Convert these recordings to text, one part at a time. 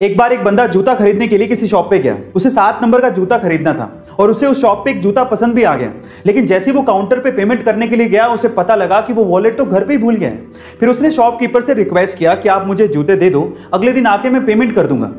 एक बार एक बंदा जूता खरीदने के लिए किसी शॉप पे गया। उसे 7 नंबर का जूता खरीदना था और उसे उस शॉप पे एक जूता पसंद भी आ गया। लेकिन जैसे वो काउंटर पे पेमेंट करने के लिए गया, उसे पता लगा कि वो वॉलेट तो घर पे ही भूल गया है। फिर उसने शॉपकीपर से रिक्वेस्ट किया कि आप मुझे जूते दे दो, अगले दिन आके मैं पेमेंट कर दूंगा।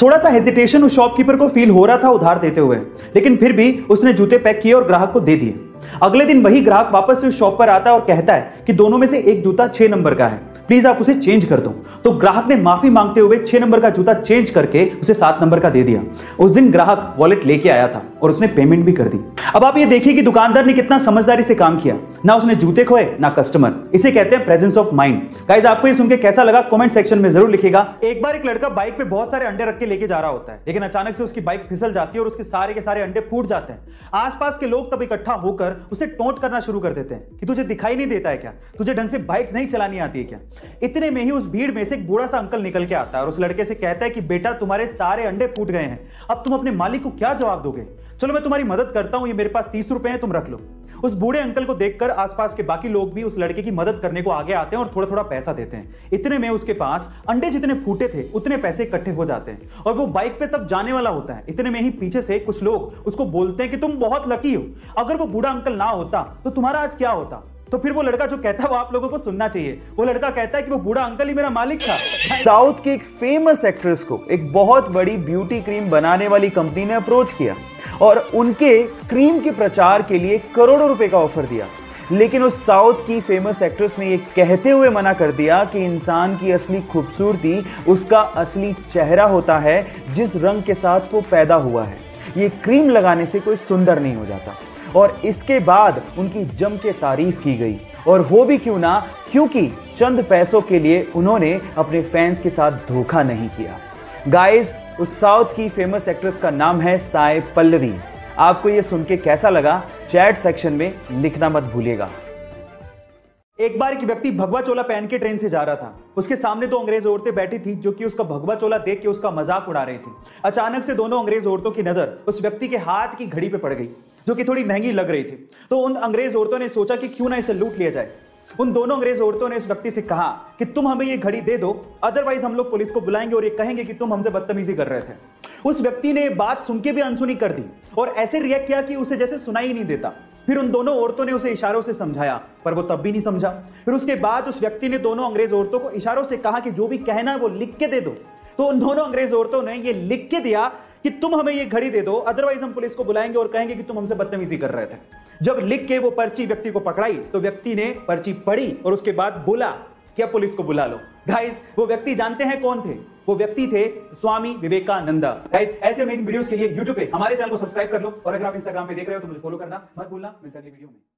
थोड़ा सा हेजिटेशन उस शॉपकीपर को फील हो रहा था उधार देते हुए, लेकिन फिर भी उसने जूते पैक किए और ग्राहक को दे दिए। अगले दिन वही ग्राहक वापस से उस शॉप पर आता है और कहता है कि दोनों में से एक जूता 6 नंबर का है, प्लीज आप उसे चेंज कर दो। तो ग्राहक ने माफी मांगते हुए 6 नंबर का जूता चेंज करके उसे 7 नंबर का दे दिया। उस दिन ग्राहक वॉलेट लेके आया था और उसने पेमेंट भी कर दी। अब आप ये देखिए कि दुकानदार ने कितना समझदारी से काम किया, ना उसने जूते खोए ना कस्टमर। इसे कहते हैं प्रेजेंस ऑफ माइंड। गाइस, आपको ये सुन के कैसा लगा कमेंट सेक्शन में जरूर लिखिएगा। एक बार एक लड़का बाइक पे बहुत सारे अंडे रख के लेके जा रहा होता है, लेकिन अचानक से उसकी बाइक फिसल जाती है और उसके सारे के सारे अंडे फूट जाते हैं। आसपास के लोग तब इकट्ठा होकर उसे टोंट करना शुरू कर देते हैं कि तुझे दिखाई नहीं देता है क्या, तुझे ढंग से बाइक नहीं चलानी आती है क्या। इतने में ही उस भीड़ में से एक बूढ़ा सा अंकल निकल के आता है और उस लड़के से कहता है कि बेटा, तुम्हारे सारे अंडे फूट गए हैं, अब तुम अपने मालिक को क्या जवाब दोगे। चलो मैं तुम्हारी मदद करता हूं, ये मेरे पास 30 रुपए हैं, तुम रख लो। उस बूढ़े अंकल को देखकर आसपास के बाकी लोग भी उस लड़के की मदद करने को आगे आते हैं और थोड़ा थोड़ा पैसा देते हैं। इतने में उसके पास अंडे जितने फूटे थे उतने पैसे इकट्ठे हो जाते हैं और वो बाइक पे तब जाने वाला होता है। इतने में ही पीछे से कुछ लोग उसको बोलते हैं कि तुम बहुत लकी हो, अगर वो बूढ़ा अंकल ना होता तो तुम्हारा आज क्या होता। तो फिर वो लड़का जो कहता है वो आप लोगों को सुनना चाहिए। वो लड़का कहता है कि वो बूढ़ा अंकल ही मेरा मालिक था। साउथ की एक फेमस एक्ट्रेस को एक बहुत बड़ी ब्यूटी क्रीम बनाने वाली कंपनी ने अप्रोच किया और उनके क्रीम के प्रचार के लिए करोड़ों रुपए का ऑफर दिया। लेकिन उस साउथ की फेमस एक्ट्रेस ने यह कहते हुए मना कर दिया कि इंसान की असली खूबसूरती उसका असली चेहरा होता है, जिस रंग के साथ वो पैदा हुआ है। ये क्रीम लगाने से कोई सुंदर नहीं हो जाता। और इसके बाद उनकी जम के तारीफ की गई, और हो भी क्यों ना, क्योंकि चंद पैसों के लिए उन्होंने अपने फैंस के साथ धोखा नहीं किया। गाइस, उस साउथ की फेमस एक्ट्रेस का नाम है साई पल्लवी। आपको यह सुन के कैसा लगा, चैट सेक्शन में लिखना मत भूलिएगा। एक बार एक व्यक्ति भगवा चोला पहन के ट्रेन से जा रहा था। उसके सामने 2 अंग्रेज औरतें बैठी थी जो कि उसका भगवा चोला देख के उसका मजाक उड़ा रही थी। अचानक से दोनों अंग्रेज औरतों की नजर उस व्यक्ति के हाथ की घड़ी पे पड़ गई, जो कि थोड़ी महंगी लग रही थी। तो उन अंग्रेज औरतों ने सोचा कि क्यों ना इसे लूट लिया जाए। उन दोनों अंग्रेज औरतों ने उस व्यक्ति से कहा कि तुम हमें ये घड़ी दे दो, अदरवाइज हम लोग पुलिस को बुलाएंगे और ये कहेंगे कि तुम हमसे बदतमीजी कर रहे थे। उस व्यक्ति ने बात सुन के भी अनसुनी कर दी और ऐसे रिएक्ट किया कि उसे जैसे सुनाई ही नहीं देता। फिर उन दोनों औरतों ने उसे इशारों से समझाया, पर वो तब भी नहीं समझा। फिर उसके बाद उस व्यक्ति ने दोनों अंग्रेज औरतों को इशारों से कहा कि जो भी कहना है वो लिख के दे दो। तो उन दोनों अंग्रेज औरतों ने ये लिख के दिया कि तुम हमें ये घड़ी दे दो, अदरवाइज हम पुलिस को बुलाएंगे और कहेंगे कि तुम हमसे बदतमीजी कर रहे थे। जब लिख के वो पर्ची व्यक्ति को पकड़ाई तो व्यक्ति ने पर्ची पढ़ी और उसके बाद बोला कि अब पुलिस को बुला लो। गाइस, वो व्यक्ति जानते हैं कौन थे? वो व्यक्ति थे स्वामी विवेकानंदा। गाइस, ऐसे अमेजिंग वीडियोस के लिए YouTube पे हमारे चैनल को सब्सक्राइब कर लो और अगर आप Instagram पे देख रहे हो तो मुझे फॉलो करना मत भूलना। मिलते हैं अगली वीडियो में।